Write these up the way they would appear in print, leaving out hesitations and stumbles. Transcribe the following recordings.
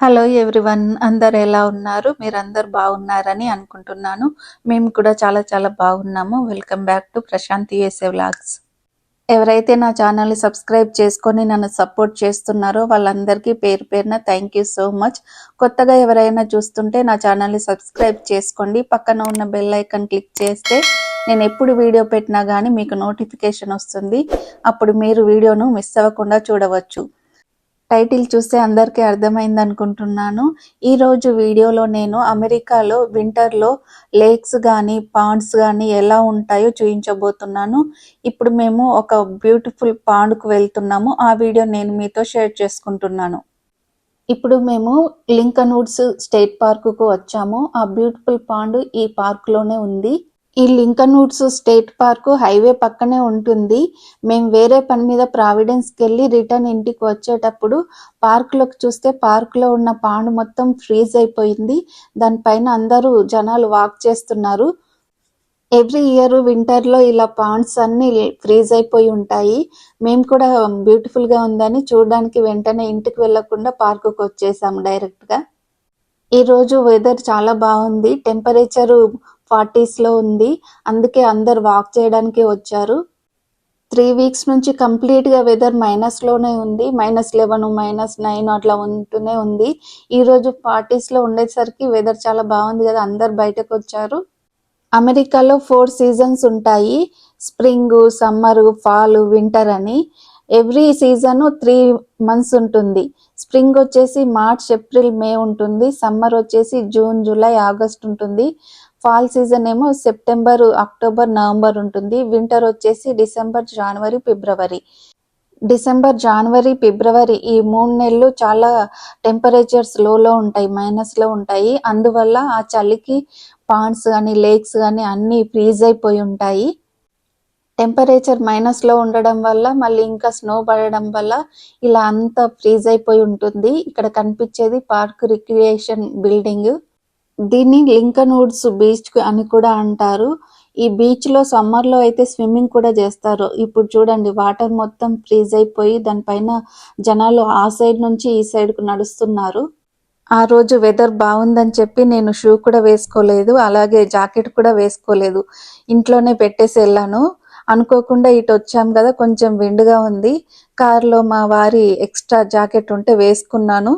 Hello everyone, అందరు ఎలా ఉన్నారు? మీరందరు బాగున్నారని అనుకుంటున్నాను. మేము కూడా చాలా చాలా బాగున్నాము. Welcome back to Prashanti USA vlogs. ఎవరైతే నా ఛానల్ని సబ్స్క్రైబ్ చేసుకొని నన్ను సపోర్ట్ చేస్తున్నారో వాళ్ళందరికీ పేరు పేరున థ్యాంక్ యూ సో మచ్. కొత్తగా ఎవరైనా చూస్తుంటే నా ఛానల్ని సబ్స్క్రైబ్ చేసుకోండి. పక్కన ఉన్న బెల్ ఐకాన్ క్లిక్ చేస్తే నేను ఎప్పుడు వీడియో పెట్టినా కానీ మీకు నోటిఫికేషన్ వస్తుంది. అప్పుడు మీరు వీడియోను మిస్ అవ్వకుండా చూడవచ్చు. టైటిల్ చూస్తే అందరికీ అర్థమైంది అనుకుంటున్నాను. ఈరోజు వీడియోలో నేను అమెరికాలో వింటర్లో లేక్స్ కానీ పాండ్స్ కానీ ఎలా ఉంటాయో చూపించబోతున్నాను. ఇప్పుడు మేము ఒక బ్యూటిఫుల్ పాండ్కు వెళ్తున్నాము. ఆ వీడియో నేను మీతో షేర్ చేసుకుంటున్నాను. ఇప్పుడు మేము లింకన్ వుడ్స్ స్టేట్ పార్కుకు వచ్చాము. ఆ బ్యూటిఫుల్ పాండ్ ఈ పార్కులోనే ఉంది. ఈ Lincoln Woods state park highway పక్కనే ఉంటుంది. మేము వేరే పని మీద ప్రావిడెన్స్కి వెళ్ళి రిటర్న్ ఇంటికి వచ్చేటప్పుడు పార్కులోకి చూస్తే పార్కులో ఉన్న పాండ్ మొత్తం ఫ్రీజ్ అయిపోయింది. దానిపైన అందరూ జనాలు వాక్ చేస్తున్నారు. ఎవ్రీ ఇయర్ వింటర్లో ఇలా పాండ్స్ అన్ని ఫ్రీజ్ అయిపోయి ఉంటాయి. మేము కూడా బ్యూటిఫుల్గా ఉందని చూడడానికి వెంటనే ఇంటికి వెళ్లకుండా పార్కుకు వచ్చేసాము డైరెక్ట్గా. ఈరోజు వెదర్ చాలా బాగుంది. టెంపరేచరు 40s ఉంది. అందుకే అందరు వాక్ చేయడానికి వచ్చారు. 3 వీక్స్ నుంచి కంప్లీట్గా వెదర్ మైనస్లోనే ఉంది. -11, -9 అట్లా ఉంటూనే ఉంది. ఈరోజు 40sలో ఉండేసరికి వెదర్ చాలా బాగుంది కదా, అందరు బయటకు వచ్చారు. అమెరికాలో 4 సీజన్స్ ఉంటాయి. స్ప్రింగ్, సమ్మర్, ఫాల్, వింటర్ అని. ఎవ్రీ సీజన్ 3 months ఉంటుంది. స్ప్రింగ్ వచ్చేసి మార్చ్, ఏప్రిల్, మే ఉంటుంది. సమ్మర్ వచ్చేసి జూన్, జూలై, ఆగస్ట్ ఉంటుంది. ఫాల్ సీజన్ ఏమో సెప్టెంబర్, అక్టోబర్, నవంబర్ ఉంటుంది. వింటర్ వచ్చేసి డిసెంబర్, జనవరి, ఫిబ్రవరి. డిసెంబర్, జనవరి, ఫిబ్రవరి ఈ 3 నెలలు చాలా టెంపరేచర్స్ లోలో ఉంటాయి, మైనస్లో ఉంటాయి. అందువల్ల ఆ చలికి పాండ్స్ కానీ లేక్స్ కానీ అన్నీ ఫ్రీజ్ అయిపోయి ఉంటాయి. టెంపరేచర్ మైనస్లో ఉండడం వల్ల మళ్ళీ ఇంకా స్నో పడడం వల్ల ఇలా అంతా ఫ్రీజ్ అయిపోయి ఉంటుంది. ఇక్కడ కనిపించేది పార్క్ రిక్రియేషన్ బిల్డింగ్. దీన్ని లింకన్ వుడ్స్ బీచ్ అని కూడా అంటారు. ఈ బీచ్లో సమ్మర్లో అయితే స్విమ్మింగ్ కూడా చేస్తారు. ఇప్పుడు చూడండి వాటర్ మొత్తం ఫ్రీజ్ అయిపోయి దానిపైన జనాలు ఆ సైడ్ నుంచి ఈ సైడ్కు నడుస్తున్నారు. ఆ రోజు వెదర్ బాగుందని చెప్పి నేను షూ కూడా వేసుకోలేదు, అలాగే జాకెట్ కూడా వేసుకోలేదు. ఇంట్లోనే పెట్టేసి వెళ్ళాను. అనుకోకుండా ఇటు వచ్చాం కదా, కొంచెం విండుగా ఉంది. కార్లో మా వారి ఎక్స్ట్రా జాకెట్ ఉంటే వేసుకున్నాను.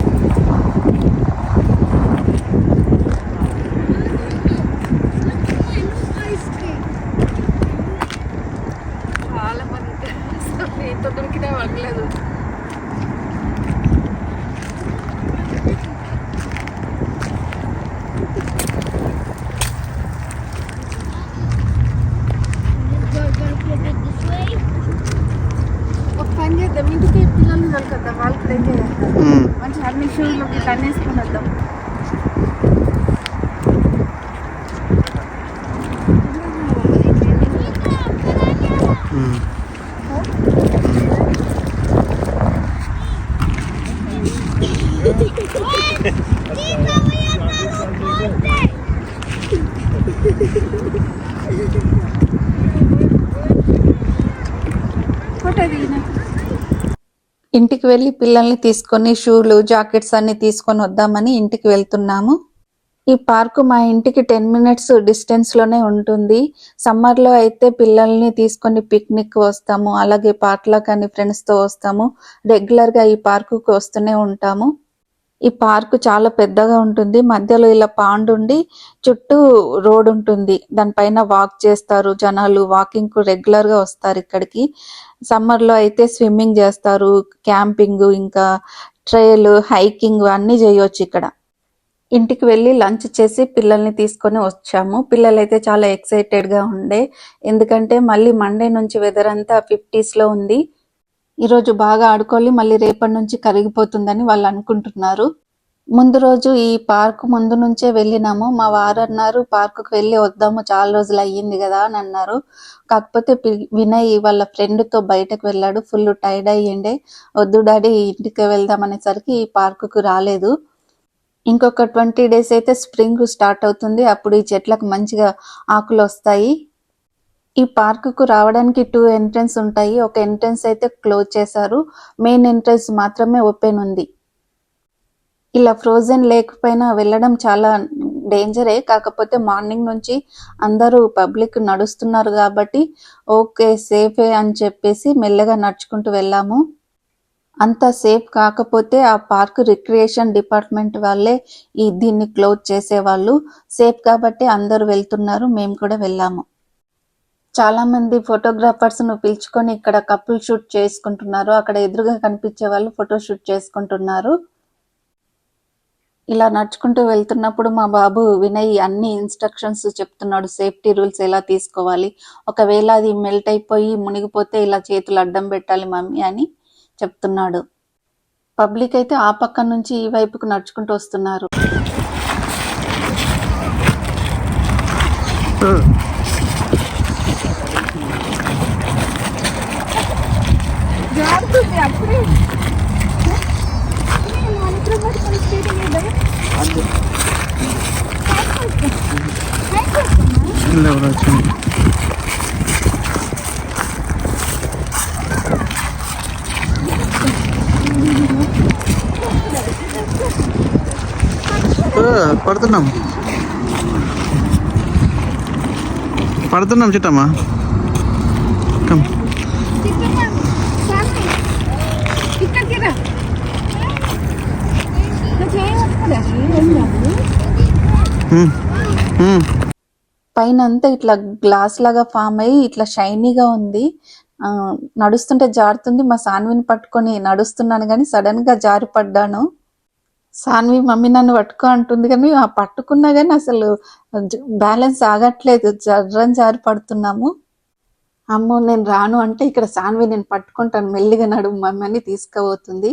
ఇంటికి పిల్లల్ని దొరకద్దాం, వాళ్ళకి మంచి అన్ని షూలోకి కన్నేసుకుని వద్దాం. ఇంటికి వెళ్ళి పిల్లల్ని తీసుకొని షూలు, జాకెట్స్ అన్ని తీసుకొని వద్దామని ఇంటికి వెళ్తున్నాము. ఈ పార్కు మా ఇంటికి 10 minutes డిస్టెన్స్లోనే ఉంటుంది. సమ్మర్లో అయితే పిల్లల్ని తీసుకొని పిక్నిక్ వస్తాము, అలాగే పార్క్లో కానీ ఫ్రెండ్స్తో వస్తాము. రెగ్యులర్గా ఈ పార్కుకు వస్తూనే ఉంటాము. ఈ పార్కు చాలా పెద్దగా ఉంటుంది. మధ్యలో ఇలా పాండ్ ఉండి చుట్టూ రోడ్ ఉంటుంది. దానిపైన వాక్ చేస్తారు జనాలు. వాకింగ్ కు రెగ్యులర్ గా వస్తారు ఇక్కడికి. సమ్మర్ లో అయితే స్విమ్మింగ్ చేస్తారు, క్యాంపింగ్, ఇంకా ట్రైల్, హైకింగ్ అన్ని చేయొచ్చు ఇక్కడ. ఇంటికి వెళ్ళి లంచ్ చేసి పిల్లల్ని తీసుకొని వచ్చాము. పిల్లలైతే చాలా ఎక్సైటెడ్ గా ఉండే, ఎందుకంటే మళ్ళీ మండే నుంచి వెదర్ అంతా 50sలో ఉంది. ఈరోజు బాగా ఆడుకోవాలి, మళ్ళీ రేపటి నుంచి కరిగిపోతుందని వాళ్ళు అనుకుంటున్నారు. ముందు రోజు ఈ పార్క్ ముందు నుంచే వెళ్ళినాము. మా వారు అన్నారు పార్కుకు వెళ్ళి వద్దాము, చాలా రోజులు అయ్యింది కదా అని అన్నారు. కాకపోతే వినయ్ వాళ్ళ ఫ్రెండ్తో బయటకు వెళ్ళాడు, ఫుల్ టైర్డ్ అయ్యిండే. వద్దు డాడీ ఇంటికి వెళ్దాం అనేసరికి ఈ పార్కుకు రాలేదు. ఇంకొక 20 days అయితే స్ప్రింగ్ స్టార్ట్ అవుతుంది. అప్పుడు ఈ చెట్లకు మంచిగా ఆకులు వస్తాయి. ఈ పార్కుకు రావడానికి 2 ఎంట్రన్స్ ఉంటాయి. ఒక ఎంట్రన్స్ అయితే క్లోజ్ చేశారు, మెయిన్ ఎంట్రన్స్ మాత్రమే ఓపెన్ ఉంది. ఇలా ఫ్రోజన్ లేకపోయినా వెళ్ళడం చాలా డేంజరే. కాకపోతే మార్నింగ్ నుంచి అందరూ పబ్లిక్ నడుస్తున్నారు కాబట్టి ఓకే సేఫే అని చెప్పేసి మెల్లగా నడుచుకుంటూ వెళ్ళాము. అంత సేఫ్ కాకపోతే ఆ పార్క్ రిక్రియేషన్ డిపార్ట్మెంట్ వాళ్ళే దీన్ని క్లోజ్ చేసేవాళ్ళు. సేఫ్ కాబట్టి అందరూ వెళ్తున్నారు, మేము కూడా వెళ్ళాము. చాలా మంది ఫోటోగ్రాఫర్స్ ను పిలుచుకొని ఇక్కడ కపుల్ షూట్ చేసుకుంటున్నారు. అక్కడ ఎదురుగా కనిపించే వాళ్ళు ఫోటో షూట్ చేసుకుంటున్నారు. ఇలా నడుచుకుంటూ వెళ్తున్నప్పుడు మా బాబు వినయ్ అన్ని ఇన్స్ట్రక్షన్స్ చెప్తున్నాడు. సేఫ్టీ రూల్స్ ఎలా తీసుకోవాలి, ఒకవేళ అది మెల్ట్ అయిపోయి మునిగిపోతే ఇలా చేతులు అడ్డం పెట్టాలి మమ్మీ అని చెప్తున్నాడు. పబ్లిక్ అయితే ఆ పక్క నుంచి ఈ వైపుకు నడుచుకుంటూ వస్తున్నారు. పడుతున్నాం చిట్టమ్మా. పైన అంతా ఇట్లా గ్లాస్ లాగా ఫామ్ అయ్యి ఇట్లా షైనీగా ఉంది. నడుస్తుంటే జారుతుంది. మా సాన్విని పట్టుకొని నడుస్తున్నాను కానీ సడన్ గా జారి పడ్డాను. సాన్వి మమ్మీ నన్ను పట్టుకో అంటుంది కానీ ఆ పట్టుకున్నా కానీ అసలు బ్యాలెన్స్ ఆగట్లేదు, జర్రని జారి పడుతున్నాము. అమ్మో నేను రాను అంటే ఇక్కడ సాన్వి నేను పట్టుకుంటాను మెల్లిగా నడుము మమ్మీ అని తీసుకుపోతుంది.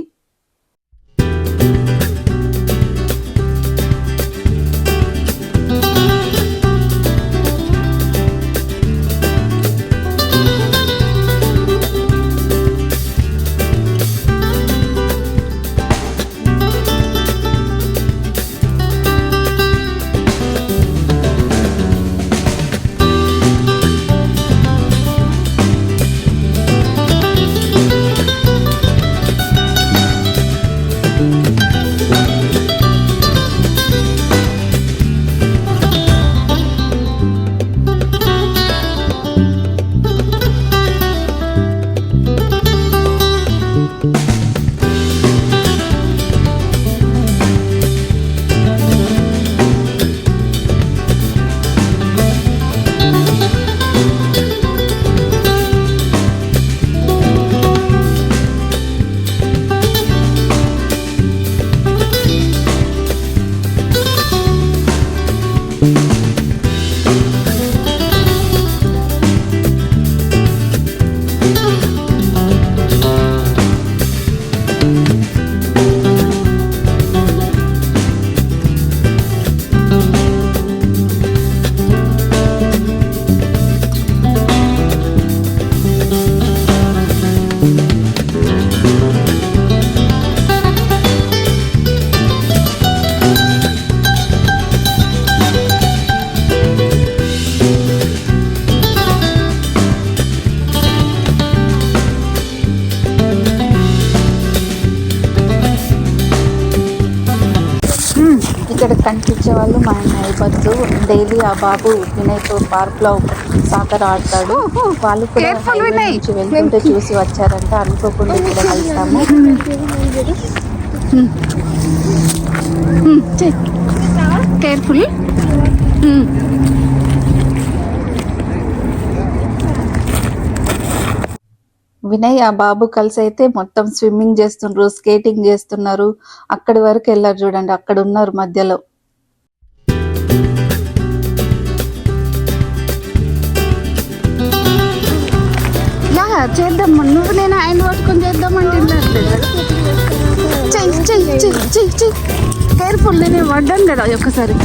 ఇక్కడ కనిపించే వాళ్ళు మా నైబర్స్. డైలీ ఆ బాబు వినయ్తో పార్క్లో సాకర్ ఆడతాడు. వాళ్ళు కూడా హైవే నుంచి వెళ్తుంటే చూసి వచ్చారంట. అనుకోకుండా ఇక్కడ కలిసాము. కేర్ఫుల్. వినయ్ ఆ బాబు కలిసి అయితే మొత్తం స్విమ్మింగ్ చేస్తున్నారు, స్కేటింగ్ చేస్తున్నారు. అక్కడి వరకు వెళ్ళారు చూడండి, అక్కడ ఉన్నారు మధ్యలో. చేద్దాం నువ్వు నేను ఆయన పట్టుకొని చేద్దామంటే చెయ్యి చెయ్యి చెయ్యి చెయ్యి చెయ్యి. కేర్ఫుల్, నేను పడ్డాను కదా ఒక్కసారి.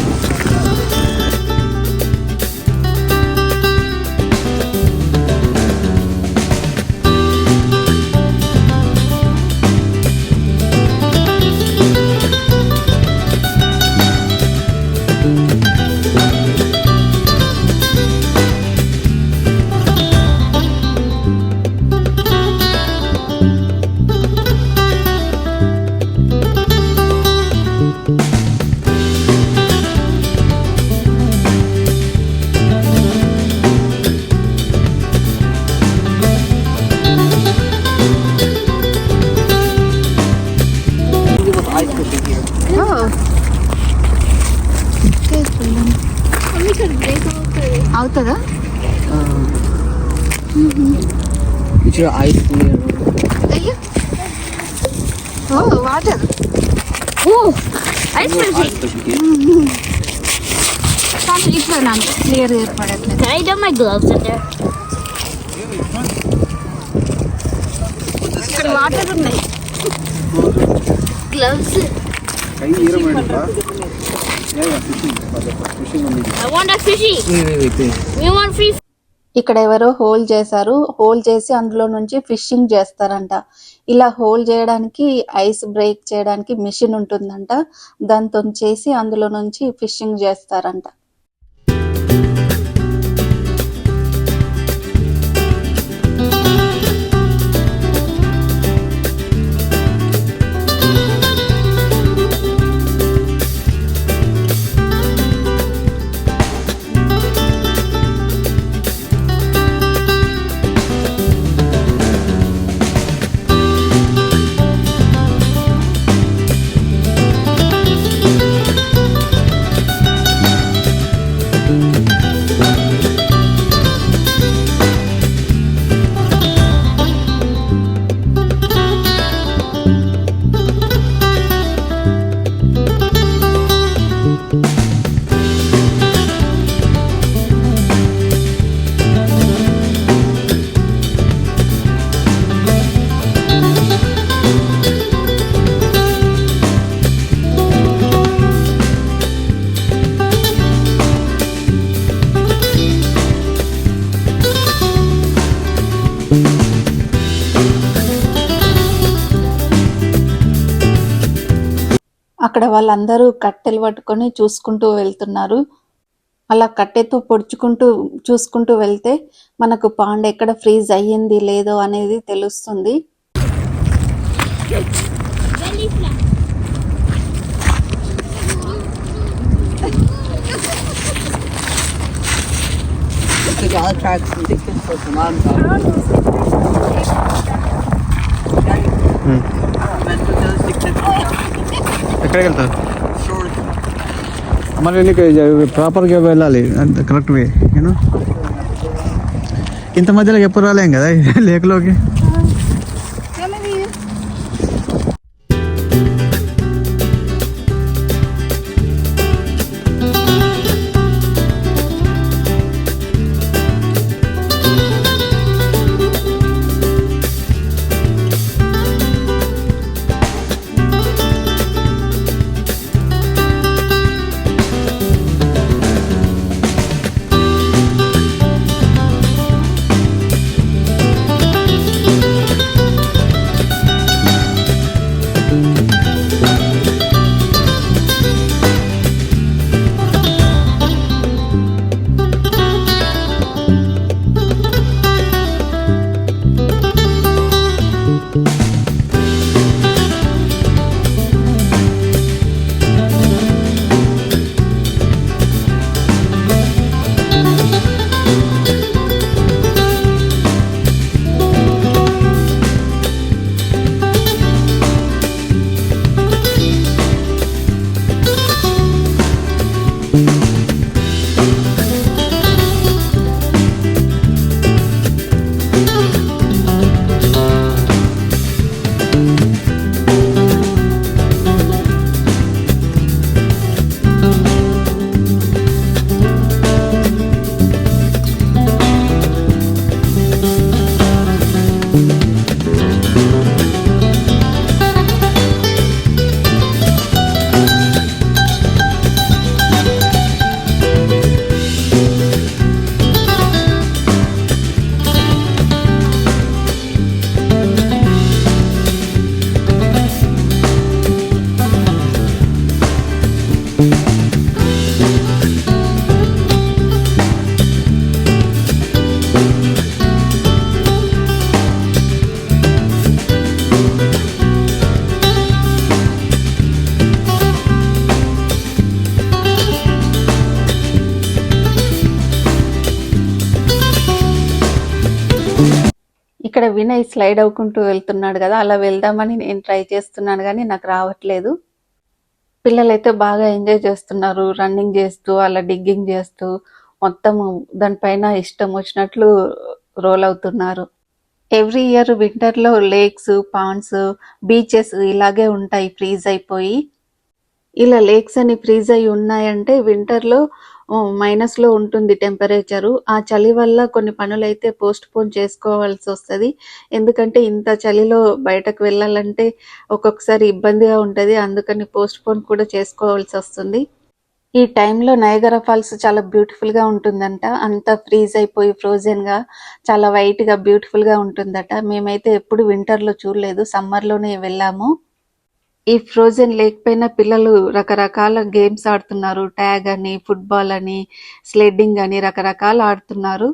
అవుతుందా? Ice clear. అయ్యో, ఓ వాటర్, ఐస్ కానీ ఇట్లా నాకు క్లియర్ ఏర్పడట్లేదు. Can I dump my gloves in there? ఇక్కడ వాటర్ ఉన్నాయి. Gloves? I want a fishy. We want free. ఇక్కడ ఎవరో హోల్ చేశారు. హోల్ చేసి అందులో నుంచి ఫిషింగ్ చేస్తారంట. ఇలా హోల్ చేయడానికి, ఐస్ బ్రేక్ చేయడానికి మిషన్ ఉంటుందంట. దాంతో చేసి అందులో నుంచి ఫిషింగ్ చేస్తారంట. అక్కడ వాళ్ళందరూ కట్టెలు పట్టుకొని చూసుకుంటూ వెళ్తున్నారు. అలా కట్టెతో పొడుచుకుంటూ చూసుకుంటూ వెళ్తే మనకు పాండ్ ఎక్కడ ఫ్రీజ్ అయ్యింది లేదో అనేది తెలుస్తుంది. ఎక్కడికి వెళ్తారు? మరి నీకు ప్రాపర్గా వెళ్ళాలి, అంటే కరెక్ట్ వే. నేను ఇంత మధ్యలో ఎప్పుడు రాలేం కదా లేక్లోకి. ఇక్కడ వినయ్ స్లైడ్ అవ్వుకుంటూ వెళ్తున్నాడు కదా, అలా వెళ్దామని నేను ట్రై చేస్తున్నాను కానీ నాకు రావట్లేదు. పిల్లలైతే బాగా ఎంజాయ్ చేస్తున్నారు, రన్నింగ్ చేస్తూ అలా డిగ్గింగ్ చేస్తూ మొత్తం దానిపైన ఇష్టం వచ్చినట్లు రోల్ అవుతున్నారు. ఎవ్రీ ఇయర్ వింటర్లో లేక్స్, పాండ్స్, బీచెస్ ఇలాగే ఉంటాయి ఫ్రీజ్ అయిపోయి. ఇలా లేక్స్ అని ఫ్రీజ్ అయి ఉన్నాయంటే వింటర్లో మైనస్లో ఉంటుంది టెంపరేచరు. ఆ చలి వల్ల కొన్ని పనులైతే పోస్ట్ పోన్ చేసుకోవాల్సి వస్తుంది. ఎందుకంటే ఇంత చలిలో బయటకు వెళ్ళాలంటే ఒక్కొక్కసారి ఇబ్బందిగా ఉంటుంది, అందుకని పోస్ట్ పోన్ కూడా చేసుకోవాల్సి వస్తుంది. ఈ టైంలో నయగరా ఫాల్స్ చాలా బ్యూటిఫుల్గా ఉంటుందంట. అంతా ఫ్రీజ్ అయిపోయి ఫ్రోజన్గా చాలా వైట్గా బ్యూటిఫుల్గా ఉంటుందట. మేమైతే ఎప్పుడు వింటర్లో చూడలేదు, సమ్మర్లోనే వెళ్ళాము. ఈ ఫ్రోజన్ లేక్ పైన పిల్లలు రకరకాల గేమ్స్ ఆడుతున్నారు. ట్యాగ్ అని, ఫుట్బాల్ అని, స్లెడ్డింగ్ అని రకరకాలు ఆడుతున్నారు.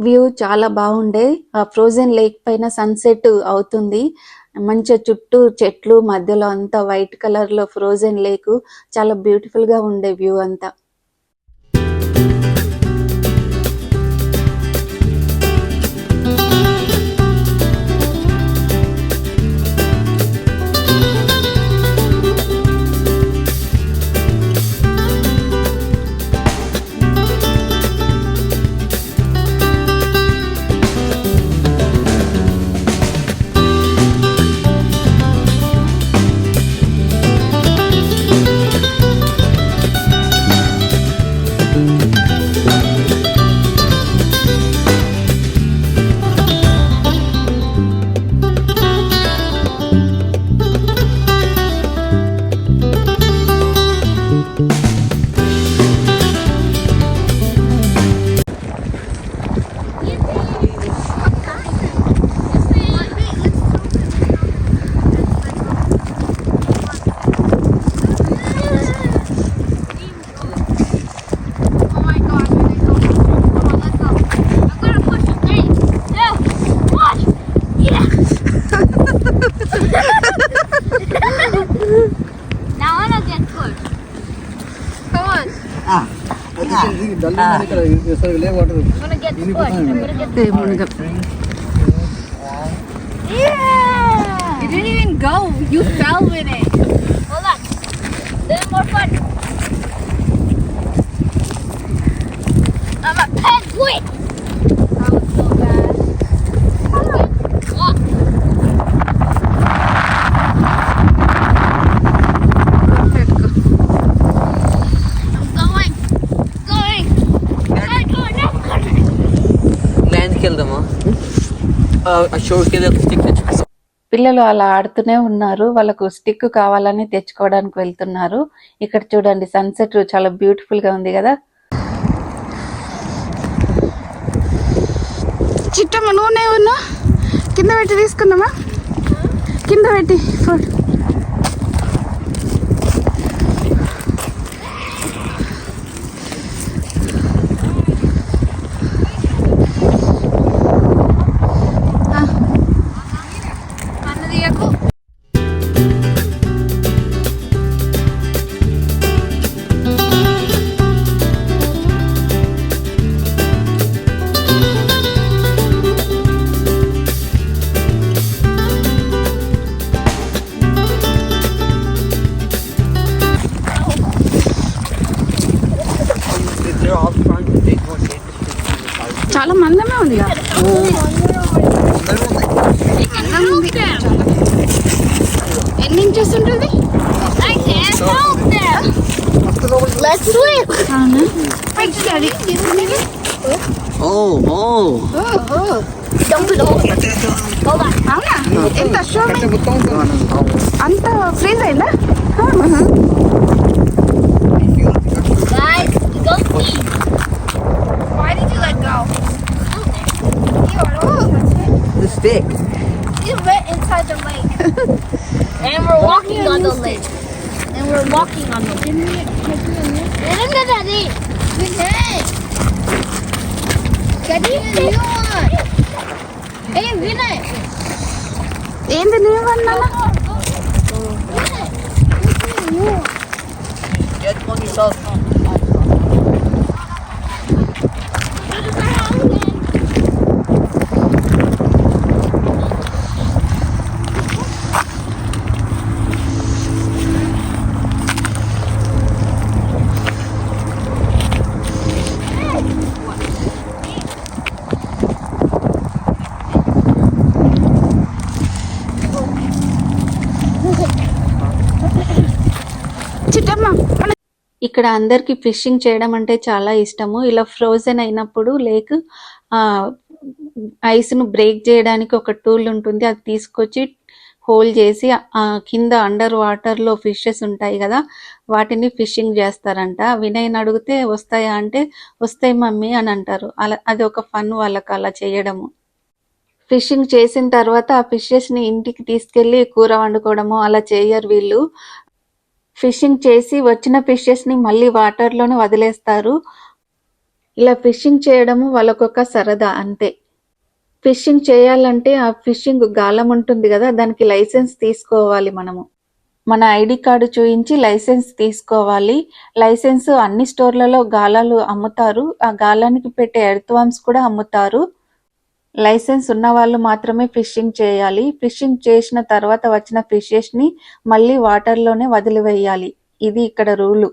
వ్యూ చాలా బాగుండే. ఆ ఫ్రోజన్ లేక్ పైన సన్సెట్ అవుతుంది. మంచిగా చుట్టూ చెట్లు, మధ్యలో అంతా వైట్ కలర్ లో ఫ్రోజన్ లేక్, చాలా బ్యూటిఫుల్ గా ఉండే వ్యూ అంతా. Yeah! You didn't even go. You fell with it. Hold on. This is more fun. I'm a penguin. That was so bad. Walk. I'm going. Land kill them, షోకి వెళ్ళి ఒక stick తెచ్చుకో. పిల్లలు అలా ఆడుతూనే ఉన్నారు. వాళ్ళకు స్టిక్ కావాలని తెచ్చుకోవడానికి వెళ్తున్నారు. ఇక్కడ చూడండి సన్సెట్ చాలా బ్యూటిఫుల్ గా ఉంది కదా. చిట్టమ్మ నూనె ఉన్నా కింద పెట్టి తీసుకుందామా? కింద పెట్టి ఫుడ్ చాలా మందమే ఉంది కదా. ఎన్ని ఇంచెస్ ఉంటుంది? Let's swim. Wait, Daddy. Oh, oh. Dump it over here. Hold on. అవునా ఎంత షో అంత ఫ్రీజ్ అయిందా Guys, go see. Why did you let go? The stick. You went inside the lake. And we're walking on the lake. And we're walking on the lake. Look at that. Get it? Hey, Vinay. ఏంది నీవన్నా Get one yourself. Chittamma ఇక్కడ అందరికి fishing చేయడం అంటే చాలా ఇష్టము. ఇలా frozen అయినప్పుడు lake ice ను బ్రేక్ చేయడానికి ఒక టూల్ ఉంటుంది. అది తీసుకొచ్చి హోల్ చేసి కింద అండర్ వాటర్ లో ఫిషెస్ ఉంటాయి కదా, వాటిని ఫిషింగ్ చేస్తారంట. వినయ్ని అడిగితే వస్తాయా అంటే వస్తాయి మమ్మీ అని అంటారు. అలా అది ఒక ఫన్ వాళ్ళకి అలా చేయడము. ఫిషింగ్ చేసిన తర్వాత ఆ ఫిషెస్ ని ఇంటికి తీసుకెళ్లి కూర వండుకోవడము అలా చేయరు వీళ్ళు. ఫిషింగ్ చేసి వచ్చిన ఫిషెస్ ని మళ్ళీ వాటర్ లోనే వదిలేస్తారు. ఇలా ఫిషింగ్ చేయడము వాళ్ళకొక సరదా అంతే. ఫిషింగ్ చేయాలంటే ఆ ఫిషింగ్ గాలం ఉంటుంది కదా, దానికి లైసెన్స్ తీసుకోవాలి. మనము మన ఐడి కార్డు చూపించి లైసెన్స్ తీసుకోవాలి. లైసెన్స్ అన్ని స్టోర్లలో గాలాలు అమ్ముతారు. ఆ గాలానికి పెట్టే ఎర్త్ వామ్స్ కూడా అమ్ముతారు. లైసెన్స్ ఉన్న వాళ్ళు మాత్రమే ఫిషింగ్ చేయాలి. ఫిషింగ్ చేసిన తర్వాత వచ్చిన ఫిషెస్ ని మళ్ళీ వాటర్ లోనే వదిలివేయాలి. ఇది ఇక్కడ rule.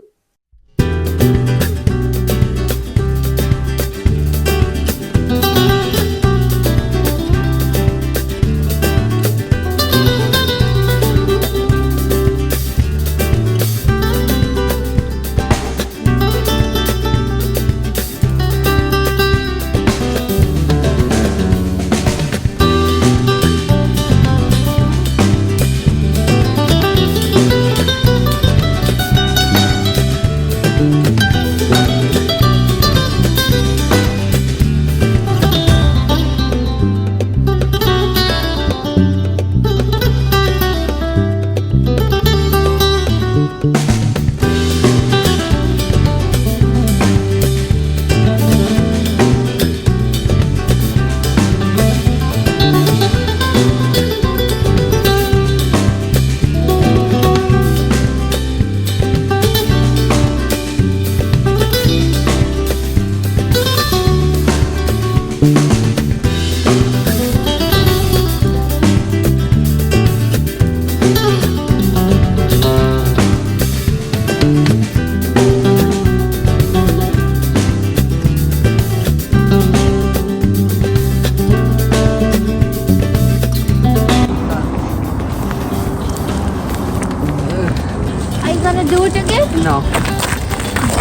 Are you gonna do it again? No.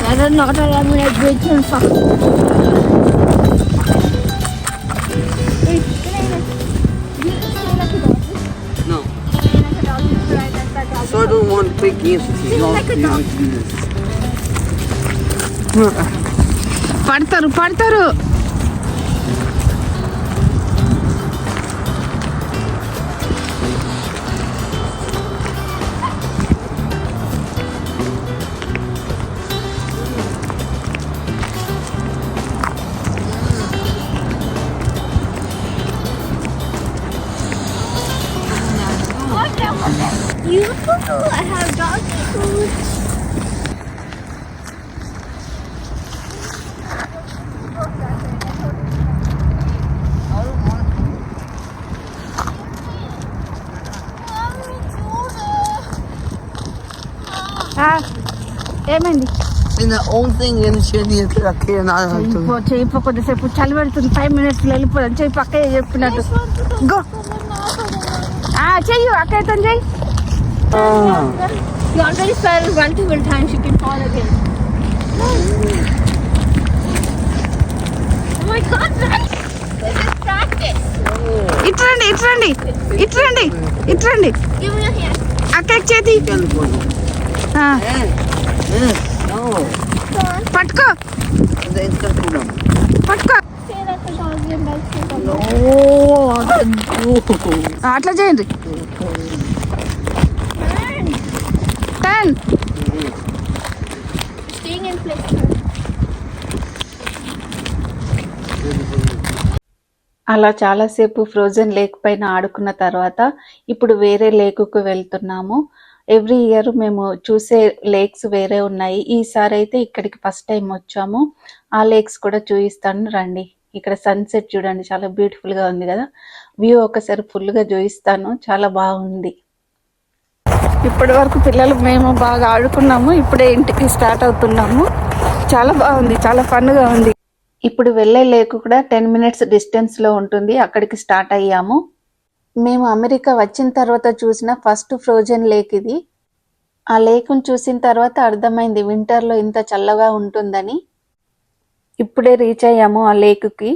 I don't know that I'm gonna do it in fuck. No. So I don't want to play games with you. Like a dog. పడతారు పడతారు Beautiful. I have doggy food. ఏమైంది And the only thing in the city is that I can't. చేయిపో కొద్దిసేపు చలి పెడుతుంది 5 minutes వెళ్ళిపోదాం చెయ్యి పక్క చెప్పినట్టు గో చెయ్యి అక్కడితో చెయ్యి You already fell multiple times. You can fall again. Oh my God, man! This is practice. ఇట్రండి ఇట్రండి ఇట్రండి ఇట్రండి. Give me your hand. అక్కడికి చేతి ఆ, No. పట్టుకో The instant program. పట్టుకో. Say that the doggy and bicycle. No. ఆ, అట్లా చేయండి. Turn. Staying in place. అలా చాలాసేపు ఫ్రోజన్ లేక్ పైన ఆడుకున్న తర్వాత ఇప్పుడు వేరే లేకుకు వెళ్తున్నాము. ఎవ్రీ ఇయర్ మేము చూసే లేక్స్ వేరే ఉన్నాయి. ఈసారి అయితే ఇక్కడికి ఫస్ట్ టైం వచ్చాము. ఆ లేక్స్ కూడా చూపిస్తాను రండి. ఇక్కడ సన్సెట్ చూడండి, చాలా బ్యూటిఫుల్ గా ఉంది కదా. వ్యూ ఒకసారి ఫుల్ గా చూపిస్తాను, చాలా బాగుంది. ఇప్పటి వరకు పిల్లలు మేము బాగా ఆడుకున్నాము. ఇప్పుడే ఇంటికి స్టార్ట్ అవుతున్నాము. చాలా బాగుంది, చాలా ఫన్గా ఉంది. ఇప్పుడు వెళ్ళే లేక్ కూడా 10 minutes డిస్టెన్స్ లో ఉంటుంది. అక్కడికి స్టార్ట్ అయ్యాము. మేము అమెరికా వచ్చిన తర్వాత చూసిన ఫస్ట్ ఫ్రోజన్ లేక్ ఇది. ఆ లేక్ను చూసిన తర్వాత అర్థమైంది వింటర్లో ఇంత చల్లగా ఉంటుందని. ఇప్పుడే రీచ్ అయ్యాము ఆ లేక్కి.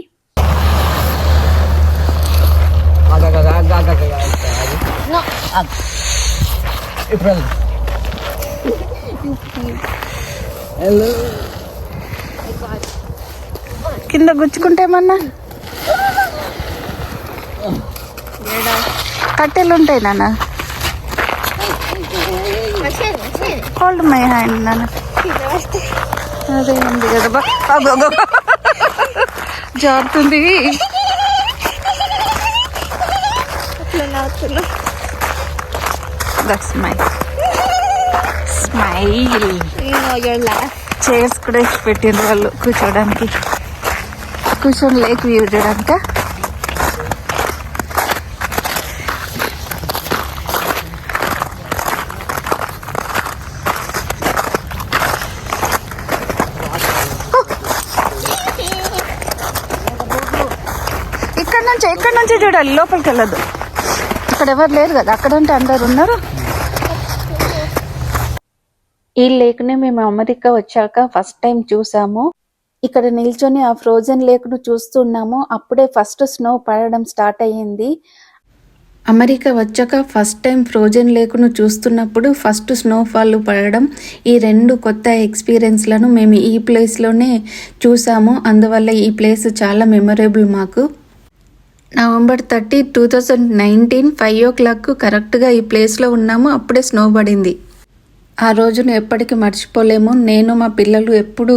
No. April. Hello. కింద గుచ్చుకుంటేమన్నా కట్టెలు ఉంటాయి నాన్న. హోల్డ్ మై హ్యాండ్ నాన్న. అదే ఉంది కదా బా. అబ్బబ్బబ్బ. జారుతుంది. That's my smile. You know your laugh. Chairs కూడా వేసి పెట్టిండ్రు వాళ్ళు కూర్చోడానికి. కూర్చొని లేక్ వ్యూ చూడడానిక. ఇక్కడ నుంచి చూడాలి, లోపలికి వెళ్ళదు. ఇక్కడ ఎవరు లేరు కదా, అక్కడంటే అందరు ఉన్నారు. ఈ లేక్ ని మేము అమెరికా వచ్చాక ఫస్ట్ టైం చూసాము. ఇక్కడ నిల్చొని ఆ ఫ్రోజన్ లేక్ ను చూస్తున్నాము. అప్పుడే ఫస్ట్ స్నో పడడం స్టార్ట్ అయ్యింది. అమెరికా వచ్చాక ఫస్ట్ టైం ఫ్రోజన్ లేక్ ను చూస్తున్నప్పుడు ఫస్ట్ స్నోఫాల్ పడడం, ఈ 2 కొత్త ఎక్స్పీరియన్స్లను మేము ఈ ప్లేస్లోనే చూసాము. అందువల్ల ఈ ప్లేస్ చాలా మెమొరబుల్ మాకు. November 30, 2019 5 o'clock కరెక్ట్గా ఈ ప్లేస్లో ఉన్నాము. అప్పుడే స్నో పడింది. ఆ రోజును ఎప్పటికీ మర్చిపోలేము. నేను మా పిల్లలు ఎప్పుడు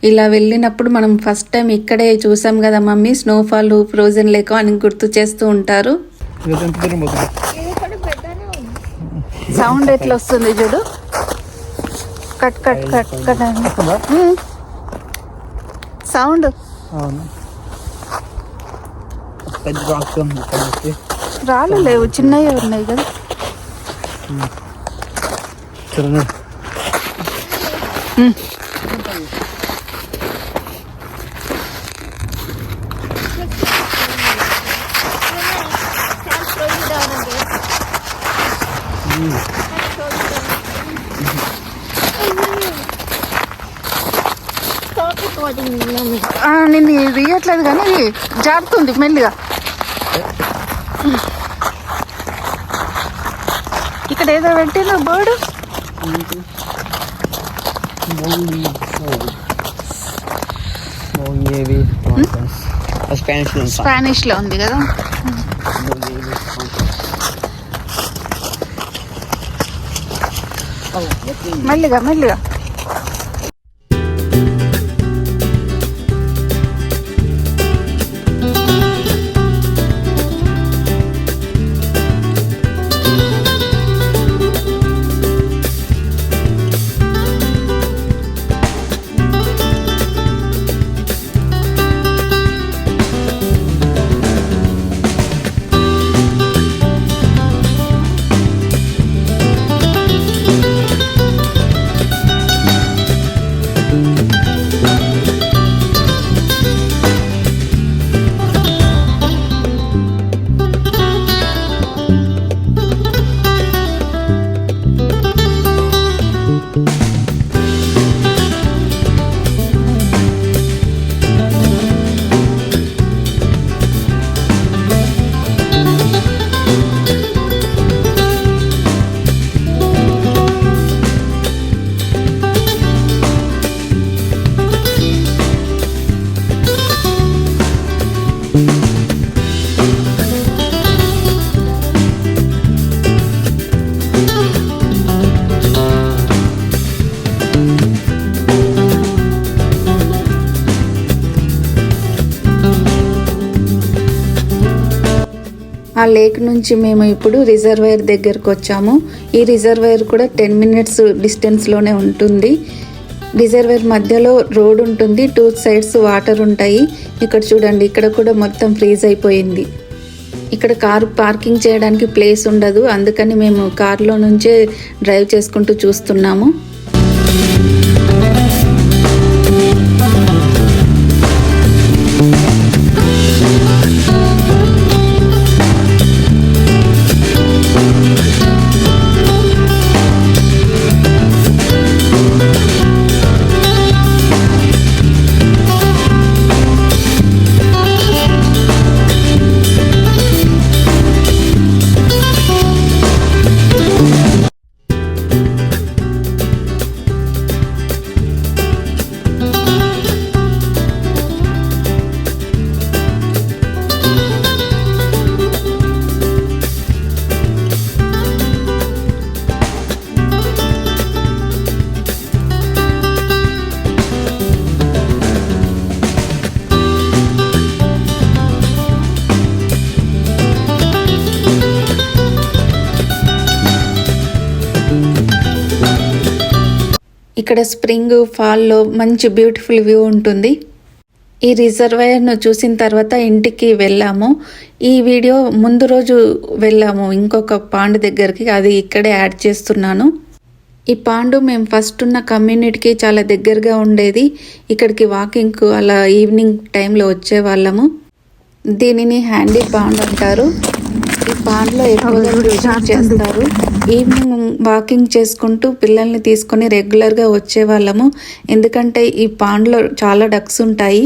ఇలా వెళ్ళినప్పుడు మనం ఫస్ట్ టైం ఇక్కడే చూసాం కదా మమ్మీ స్నోఫాల్ ఫ్రోజన్ లేక్ అని గుర్తు చేస్తూ ఉంటారు. సౌండ్ ఎట్లా వస్తుంది చూడు. Cut cut cut cut sound. రాళ్ళు లేవు, చిన్నవి ఉన్నాయి కదా. Stop recording me, mommy. నేను తీయట్లేదు కానీ జారుతుంది మెల్లిగా. ఇక్కడ ఏదో పెట్టిన బోర్డు. స్పానిష్ లో ఉంది కదా. మెల్లిగా మెల్లిగా. ఆ లేక్ నుంచి మేము ఇప్పుడు రిజర్వాయర్ దగ్గరకు వచ్చాము. ఈ రిజర్వాయర్ కూడా 10 minutes డిస్టెన్స్లోనే ఉంటుంది. రిజర్వాయర్ మధ్యలో రోడ్ ఉంటుంది, 2 sides వాటర్ ఉంటాయి. ఇక్కడ చూడండి, ఇక్కడ కూడా మొత్తం ఫ్రీజ్ అయిపోయింది. ఇక్కడ కారు పార్కింగ్ చేయడానికి ప్లేస్ ఉండదు, అందుకని మేము కారులో నుంచే డ్రైవ్ చేసుకుంటూ చూస్తున్నాము. ఇక్కడ స్ప్రింగ్ ఫాల్లో మంచి బ్యూటిఫుల్ వ్యూ ఉంటుంది. ఈ రిజర్వాయర్ను చూసిన తర్వాత ఇంటికి వెళ్ళాము. ఈ వీడియో ముందు రోజు వెళ్ళాము ఇంకొక పాండ్ దగ్గరికి, అది ఇక్కడే యాడ్ చేస్తున్నాను. ఈ పాండు మేము ఫస్ట్ ఉన్న కమ్యూనిటీకి చాలా దగ్గరగా ఉండేది. ఇక్కడికి వాకింగ్కు అలా ఈవినింగ్ టైంలో వచ్చేవాళ్ళము. దీనిని హ్యాండీ పాండ్ అంటారు. ఈ పాండ్లో ఎక్కువగా ఫిషింగ్ చేస్తారు. ఈవినింగ్ వాకింగ్ చేసుకుంటూ పిల్లల్ని తీసుకొని రెగ్యులర్గా వచ్చేవాళ్ళము, ఎందుకంటే ఈ పాండ్లో చాలా డక్స్ ఉంటాయి.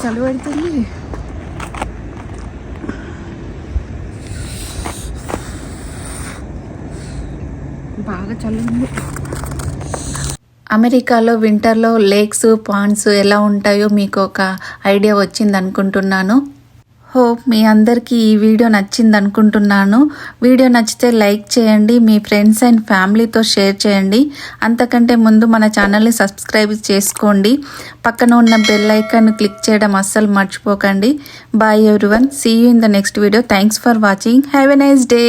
చలి పెడుతుంది. బాగా చలి ఉంది. అమెరికాలో వింటర్లో లేక్స్, పాండ్స్ ఎలా ఉంటాయో మీకు ఒక ఐడియా వచ్చింది అనుకుంటున్నాను. హోప్ మీ అందరికీ ఈ వీడియో నచ్చింది అనుకుంటున్నాను. వీడియో నచ్చితే లైక్ చేయండి, మీ ఫ్రెండ్స్ అండ్ ఫ్యామిలీతో షేర్ చేయండి. అంతకంటే ముందు మన ఛానల్ని సబ్స్క్రైబ్ చేసుకోండి. పక్కన ఉన్న బెల్ ఐకాన్ క్లిక్ చేయడం అస్సలు మర్చిపోకండి. Bye everyone, see you in the next video. Thanks for watching. Have a nice day.